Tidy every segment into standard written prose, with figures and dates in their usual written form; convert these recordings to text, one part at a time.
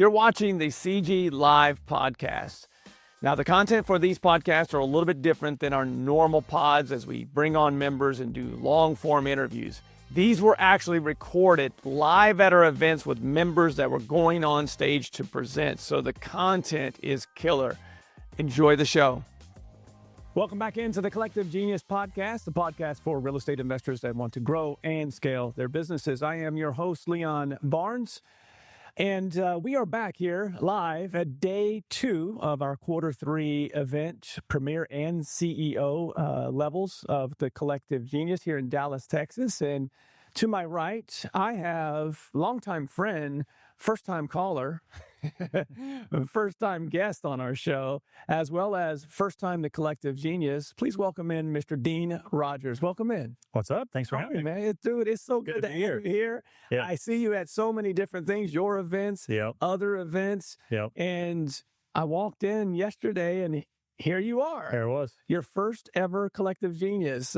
You're watching the CG Live podcast. Now, the content for these podcasts are a little bit different than our normal pods as we bring on members and do long-form interviews. These were actually recorded live at our events with members that were going on stage to present, so the content is killer. Enjoy the show. Welcome back into the Collective Genius Podcast, the podcast for real estate investors that want to grow and scale their businesses. I am your host, Leon Barnes, and we are back here live at day 2 of our Q3 event, Premier and CEO levels of the Collective Genius here in Dallas, Texas. And to my right, I have longtime friend, first-time caller, first-time guest on our show, as well as first-time the Collective Genius. Please welcome in Mr. Dean Rogers. Welcome in. What's up? Thanks for having me. Man, dude, it's so good to have you here. Yeah. I see you at so many different things, your events, other events. And I walked in yesterday and here you are. There it was. Your first ever Collective Genius.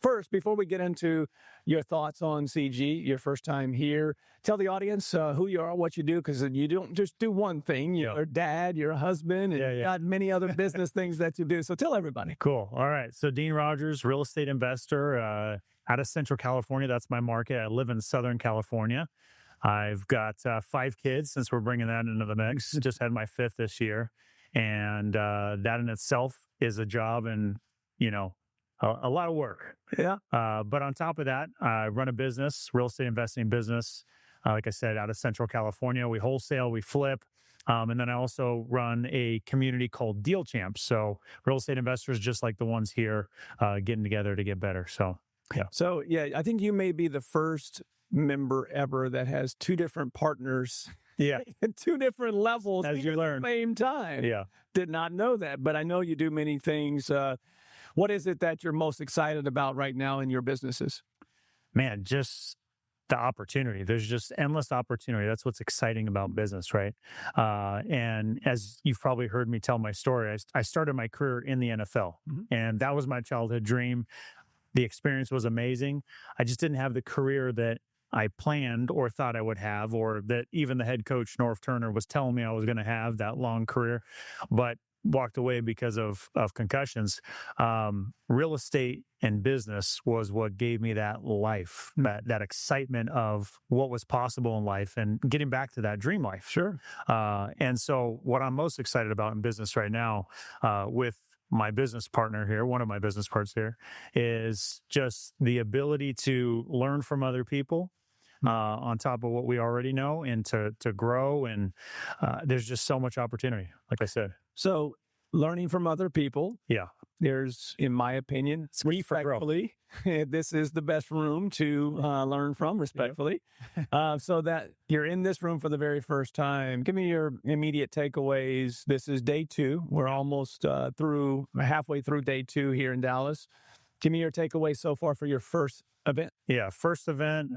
First, before we get into your thoughts on CG, your first time here, tell the audience who you are, what you do, because you don't just do one thing. You're a dad, you're a husband, and you got many other business things that you do. So tell everybody. Cool. All right. So Dean Rogers, real estate investor out of Central California. That's my market. I live in Southern California. I've got 5 kids since we're bringing that into the mix. Just had my 5th this year. And that in itself is a job and, a lot of work. Yeah. But on top of that, I run a business, real estate investing business. Like I said, out of Central California, we wholesale, we flip. And then I also run a community called Deal Champs. So real estate investors, just like the ones here, getting together to get better. So, yeah. So, I think you may be the first member ever that has 2 different partners. Yeah. At 2 different levels as you learn. At the same time. Yeah. Did not know that, but I know you do many things. What is it that you're most excited about right now in your businesses? Man, just the opportunity. There's just endless opportunity. That's what's exciting about business, right? And as you've probably heard me tell my story, I started my career in the NFL, and that was my childhood dream. The experience was amazing. I just didn't have the career that I planned or thought I would have, or that even the head coach, North Turner, was telling me I was going to have that long career, but walked away because of concussions. Real estate and business was what gave me that life, that excitement of what was possible in life and getting back to that dream life. Sure. And so what I'm most excited about in business right now, with my business partner here, one of my business partners here, is just the ability to learn from other people on top of what we already know, and to grow. And there's just so much opportunity, like I said. So learning from other people. Yeah. There's, in my opinion, respectfully, this is the best room to learn from, respectfully. So that you're in this room for the very first time. Give me your immediate takeaways. This is day 2. We're almost halfway through day 2 here in Dallas. Give me your takeaways so far for your first event. Yeah, first event,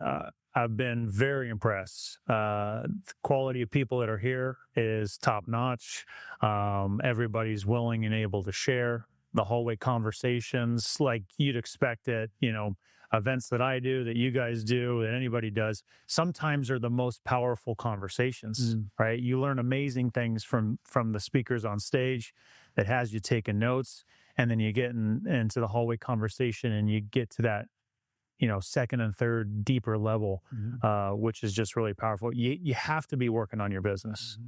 I've been very impressed. The quality of people that are here is top notch. Everybody's willing and able to share. The hallway conversations like you'd expect at, events that I do, that you guys do, that anybody does, sometimes are the most powerful conversations, right? You learn amazing things from the speakers on stage that has you taking notes, and then you get into the hallway conversation and you get to that, second and third deeper level, which is just really powerful. You have to be working on your business.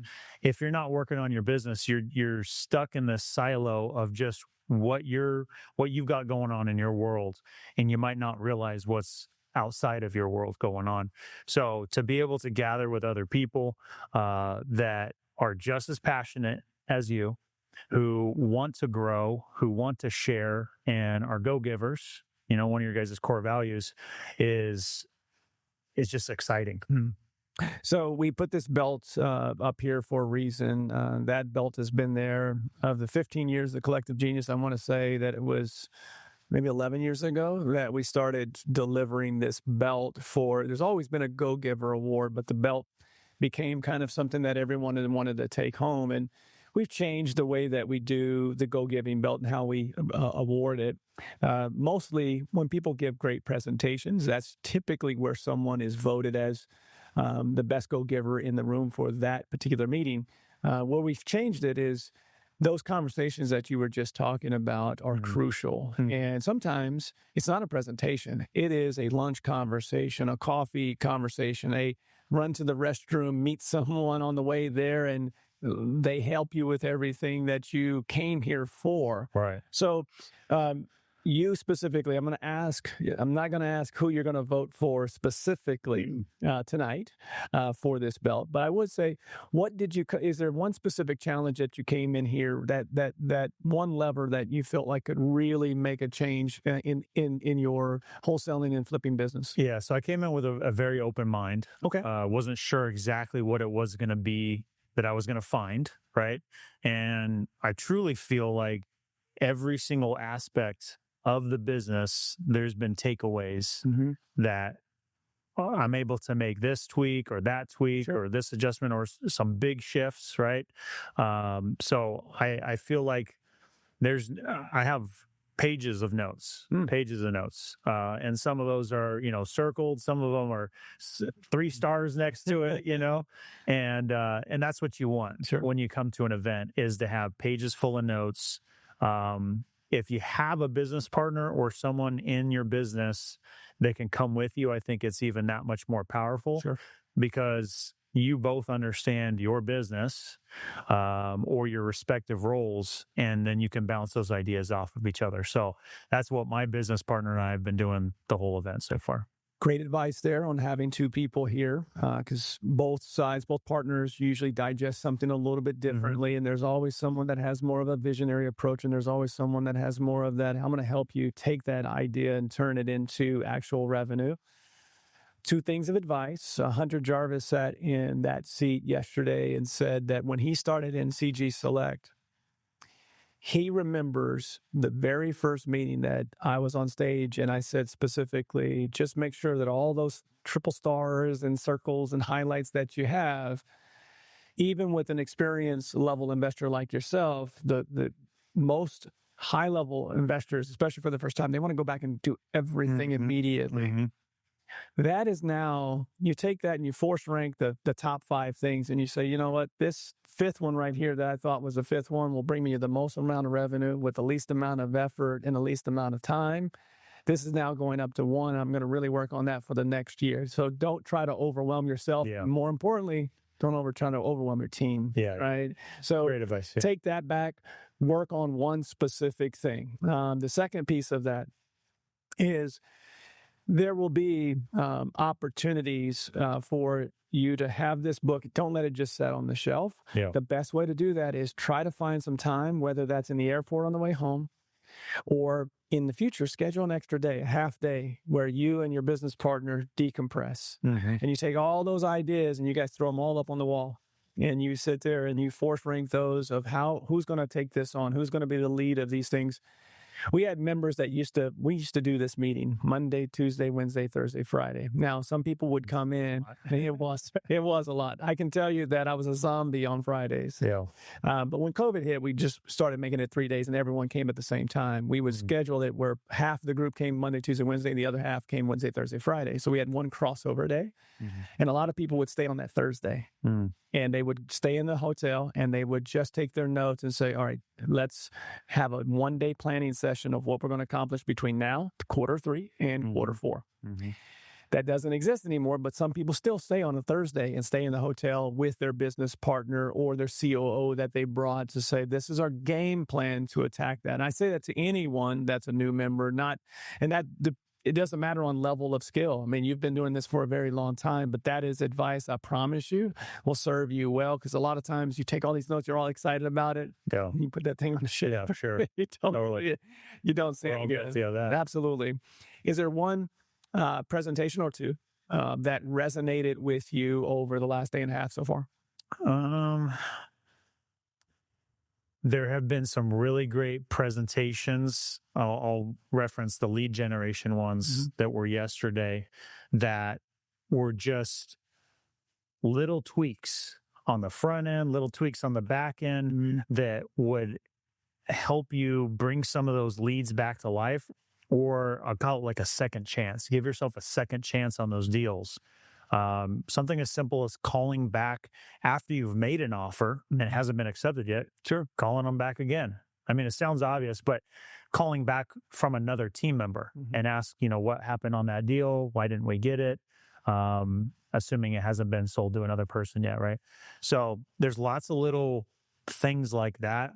If you're not working on your business, you're stuck in this silo of just what you've got going on in your world, and you might not realize what's outside of your world going on. So to be able to gather with other people that are just as passionate as you, who want to grow, who want to share, and are go-givers, one of your guys' core values is just exciting. So we put this belt up here for a reason. That belt has been there. Of the 15 years of the Collective Genius, I want to say that it was maybe 11 years ago that we started delivering this belt for. There's always been a Go-Giver Award, but the belt became kind of something that everyone wanted to take home. And we've changed the way that we do the Go-Giving belt and how we award it. Mostly when people give great presentations, that's typically where someone is voted as the best go-giver in the room for that particular meeting. Where we've changed it is those conversations that you were just talking about are crucial. And sometimes it's not a presentation. It is a lunch conversation, a coffee conversation, a run to the restroom, meet someone on the way there, and they help you with everything that you came here for. Right. So, you specifically, I'm not going to ask who you're going to vote for specifically tonight for this belt, but I would say, is there one specific challenge that you came in here, that one lever that you felt like could really make a change in your wholesaling and flipping business? Yeah. So I came in with a very open mind. Okay. Wasn't sure exactly what it was going to be that I was going to find. Right. And I truly feel like every single aspect of the business, there's been takeaways that I'm able to make this tweak or that tweak or this adjustment or some big shifts, right? So I feel like I have pages of notes, and some of those are, circled. Some of them are 3 stars next to it, and that's what you want when you come to an event, is to have pages full of notes. If you have a business partner or someone in your business that can come with you, I think it's even that much more powerful because you both understand your business or your respective roles, and then you can bounce those ideas off of each other. So that's what my business partner and I have been doing the whole event so far. Great advice there on having 2 people here, because both partners usually digest something a little bit differently. And there's always someone that has more of a visionary approach, and there's always someone that has more of that, I'm going to help you take that idea and turn it into actual revenue. 2 things of advice. Hunter Jarvis sat in that seat yesterday and said that when he started in CG Select, he remembers the very first meeting that I was on stage, and I said specifically, just make sure that all those triple stars and circles and highlights that you have, even with an experienced level investor like yourself, the most high-level investors, especially for the first time, they want to go back and do everything immediately. That is now, you take that and you force rank the top 5 things, and you say, you know what, this 5th one right here that I thought was the 5th one will bring me the most amount of revenue with the least amount of effort and the least amount of time. This is now going up to 1. I'm going to really work on that for the next year. So don't try to overwhelm yourself. More importantly, don't try to overwhelm your team. Right. So great advice. Take that back, work on one specific thing. The second piece of that is, there will be opportunities for you to have this book. Don't let it just sit on the shelf. The best way to do that is try to find some time, whether that's in the airport on the way home or in the future, schedule an extra day, a half day, where you and your business partner decompress. And you take all those ideas and you guys throw them all up on the wall. And you sit there and you force rank those of who's going to take this on, who's going to be the lead of these things. We had members that we used to do this meeting Monday, Tuesday, Wednesday, Thursday, Friday. Now, some people would come in, and it was a lot. I can tell you that I was a zombie on Fridays. But when COVID hit, we just started making it 3 days, and everyone came at the same time. We would schedule it where half the group came Monday, Tuesday, Wednesday, and the other half came Wednesday, Thursday, Friday. So we had one crossover day, and a lot of people would stay on that Thursday. And they would stay in the hotel, and they would just take their notes and say, all right, let's have a 1-day planning session of what we're going to accomplish between now, Q3, and Q4. That doesn't exist anymore, but some people still stay on a Thursday and stay in the hotel with their business partner or their COO that they brought to say, this is our game plan to attack that. And I say that to anyone that's a new member, it doesn't matter on level of skill. I mean, you've been doing this for a very long time, but that is advice, I promise you, will serve you well. Because a lot of times you take all these notes, you're all excited about it. You put that thing on the shelf. Yeah, for sure. You don't see it good. That. Absolutely. Is there one presentation or 2 that resonated with you over the last day and a half so far? There have been some really great presentations. I'll reference the lead generation ones that were yesterday, that were just little tweaks on the front end, little tweaks on the back end that would help you bring some of those leads back to life, or I'll call it like a second chance. Give yourself a second chance on those deals. Something as simple as calling back after you've made an offer and it hasn't been accepted yet. Sure. Calling them back again. I mean, it sounds obvious, but calling back from another team member and ask, what happened on that deal? Why didn't we get it? Assuming it hasn't been sold to another person yet, right? So there's lots of little things like that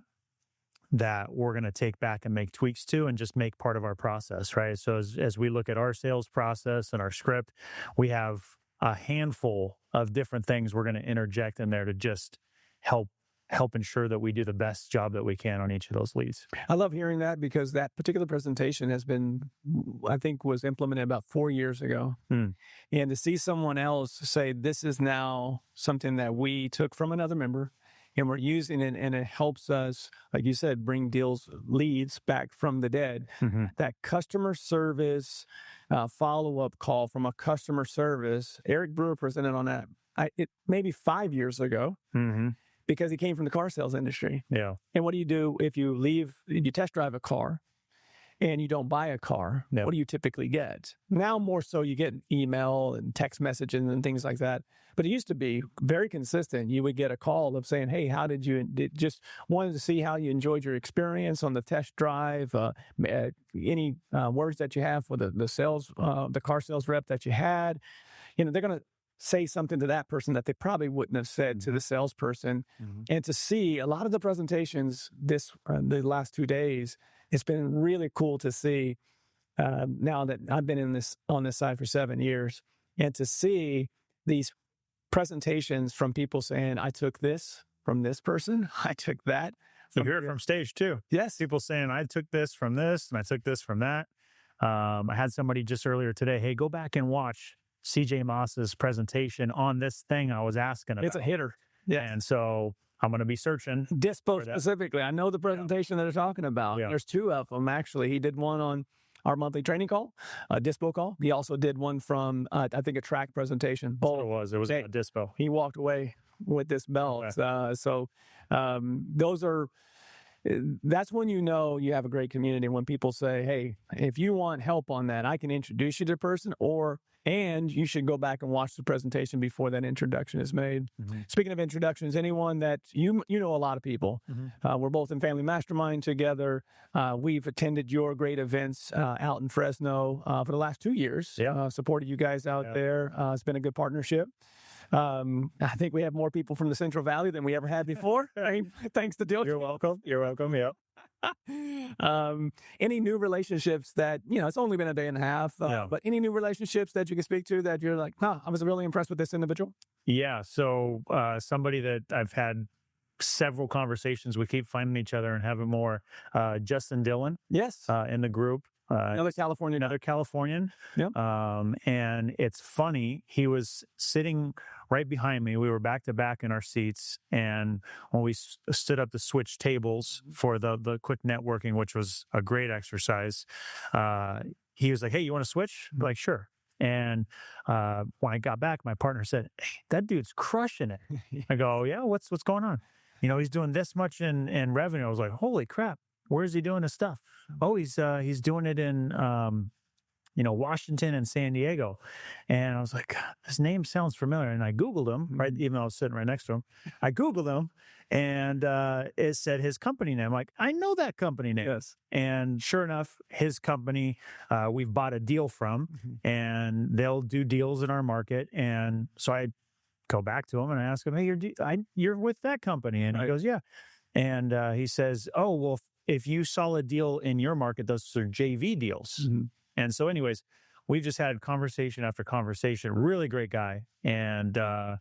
we're going to take back and make tweaks to and just make part of our process, right? So as we look at our sales process and our script, we have a handful of different things we're going to interject in there to just help ensure that we do the best job that we can on each of those leads. I love hearing that because that particular presentation has been, I think, was implemented about 4 years ago. And to see someone else say, this is now something that we took from another member and we're using it, and it helps us, like you said, bring leads back from the dead. That customer service follow-up call from a customer service, Eric Brewer presented on that maybe 5 years ago. Because he came from the car sales industry. Yeah. And what do you do if you test drive a car and you don't buy a car? Yep. What do you typically get? Now more so you get email and text messages and things like that. But it used to be very consistent. You would get a call of saying, hey, how did you, just wanted to see how you enjoyed your experience on the test drive, any words that you have for the sales, the car sales rep that you had. They're going to say something to that person that they probably wouldn't have said to the salesperson. And to see a lot of the presentations the last 2 days, it's been really cool to see now that I've been on this side for 7 years, and to see these presentations from people saying, I took this from this person, I took that. You hear it from stage too. Yes. People saying, I took this from this and I took this from that. I had somebody just earlier today, hey, go back and watch CJ Moss's presentation on this thing I was asking about. It's a hitter. Yeah. And so I'm going to be searching. Dispo specifically. I know the presentation that they're talking about. Yeah. There's 2 of them, actually. He did one on our monthly training call, a Dispo call. He also did one from, I think, a track presentation. Both. It was a Dispo. He walked away with this belt. Okay. That's when you know you have a great community, when people say, hey, if you want help on that, I can introduce you to the person, and you should go back and watch the presentation before that introduction is made. Speaking of introductions, anyone that you know a lot of people. We're both in Family Mastermind together. We've attended your great events out in Fresno for the last 2 years. Yeah. Supported you guys out there. It's been a good partnership. I think we have more people from the Central Valley than we ever had before. Thanks to Dilch. You're welcome. You're welcome. Yeah. Any new relationships that, it's only been a day and a half, but any new relationships that you can speak to that you're like, I was really impressed with this individual? Yeah. So somebody that I've had several conversations, we keep finding each other and having more, Justin Dillon. Yes. In the group. Another Californian. Yep. And it's funny, he was sitting right behind me. We were back to back in our seats. And when we stood up to switch tables for the quick networking, which was a great exercise, he was like, hey, you want to switch? I'm like, sure. And when I got back, my partner said, hey, that dude's crushing it. I go, yeah, what's going on? He's doing this much in revenue. I was like, holy crap. Where's he doing his stuff? Oh, he's doing it in, Washington and San Diego. And I was like, this name sounds familiar. And I Googled him, right? Even though I was sitting right next to him. I Googled him and it said his company name. I'm like, I know that company name. Yes. And sure enough, his company, we've bought a deal from, and they'll do deals in our market. And so I go back to him and I ask him, hey, you're with that company? And he goes, yeah. And he says, oh, well, if you saw a deal in your market, those are JV deals. And so anyways, we've just had conversation after conversation. Really great guy and a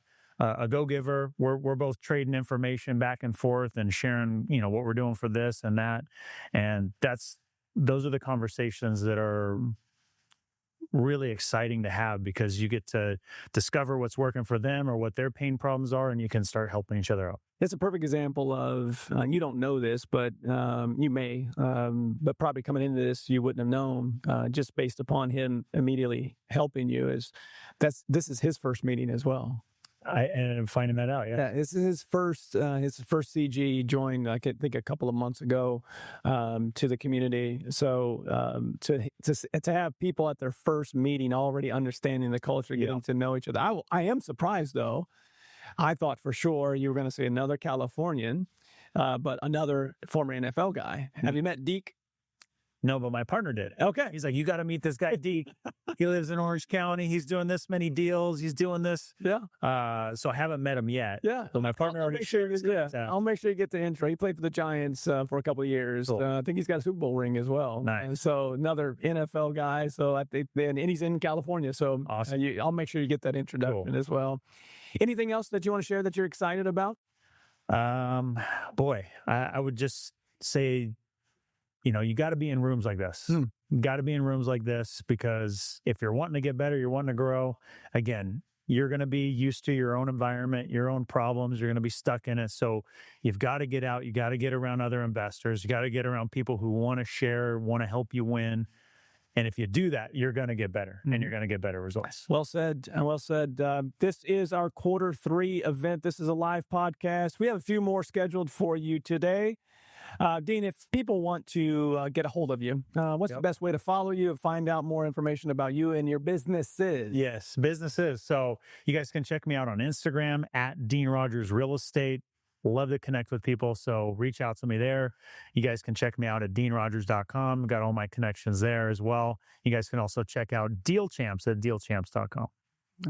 go-giver. We're both trading information back and forth and sharing, what we're doing for this and that. And those are the conversations that are really exciting to have, because you get to discover what's working for them or what their pain problems are, and you can start helping each other out. It's a perfect example of, you don't know this, but you may, but probably coming into this, you wouldn't have known, just based upon him immediately helping you, this is his first meeting as well. I ended up finding that out. Yeah, this is his first CG. He joined, I think, a couple of months ago to the community. So to have people at their first meeting already understanding the culture, getting to know each other. I am surprised though. I thought for sure you were going to say another Californian, but another former NFL guy. Have you met Deke? No, but my partner did. Okay. He's like, you got to meet this guy, Deke. He lives in Orange County. He's doing this many deals. He's doing this. Yeah. So I haven't met him yet. Yeah. So my partner I'll already. I'll make sure you get the intro. He played for the Giants for a couple of years. Cool. I think he's got a Super Bowl ring as well. Nice. And so another NFL guy. So I think and he's in California. So awesome. I'll make sure you get that introduction as well. Anything else that you want to share that you're excited about? Boy, I would just say, you got to be in rooms like this. Got to be in rooms like this, because if you're wanting to get better, you're wanting to grow, again, you're going to be used to your own environment, your own problems. You're going to be stuck in it. So you've got to get out. You got to get around other investors. You got to get around people who want to share, want to help you win. And if you do that, you're going to get better and you're going to get better results. Well said. Well said. This is our Q3 event. This is a live podcast. We have a few more scheduled for you today. Dean, if people want to get a hold of you, what's the best way to follow you and find out more information about you and your businesses? Yes, businesses. So you guys can check me out on Instagram at Dean Rogers Real Estate. Love to connect with people, so reach out to me there. You guys can check me out at deanrogers.com. Got all my connections there as well. You guys can also check out Deal Champs at dealchamps.com.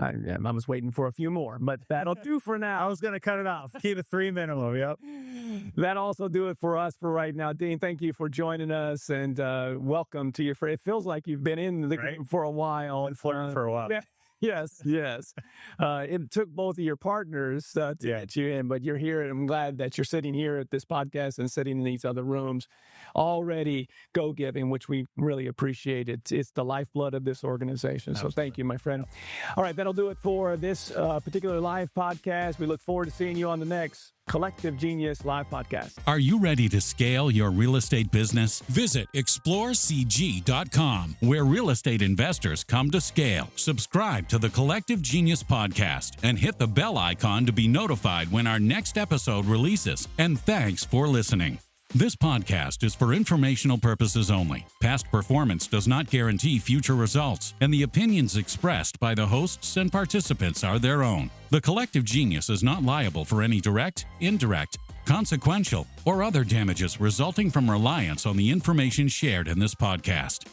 I was waiting for a few more, but that'll do for now. I was going to cut it off. Keep it 3 minimum. Yep. That'll also do it for us for right now. Dean, thank you for joining us, and welcome to your friend. It feels like you've been in the game for a while. Been flirting for a while. Yeah. Yes. It took both of your partners to get you in, but you're here, and I'm glad that you're sitting here at this podcast and sitting in these other rooms already go-giving, which we really appreciate. It's the lifeblood of this organization. So thank you, my friend. All right, that'll do it for this particular live podcast. We look forward to seeing you on the next Collective Genius Live Podcast. Are you ready to scale your real estate business? Visit explorecg.com, where real estate investors come to scale. Subscribe to the Collective Genius Podcast and hit the bell icon to be notified when our next episode releases. And thanks for listening. This podcast is for informational purposes only. Past performance does not guarantee future results, and the opinions expressed by the hosts and participants are their own. The Collective Genius is not liable for any direct, indirect, consequential, or other damages resulting from reliance on the information shared in this podcast.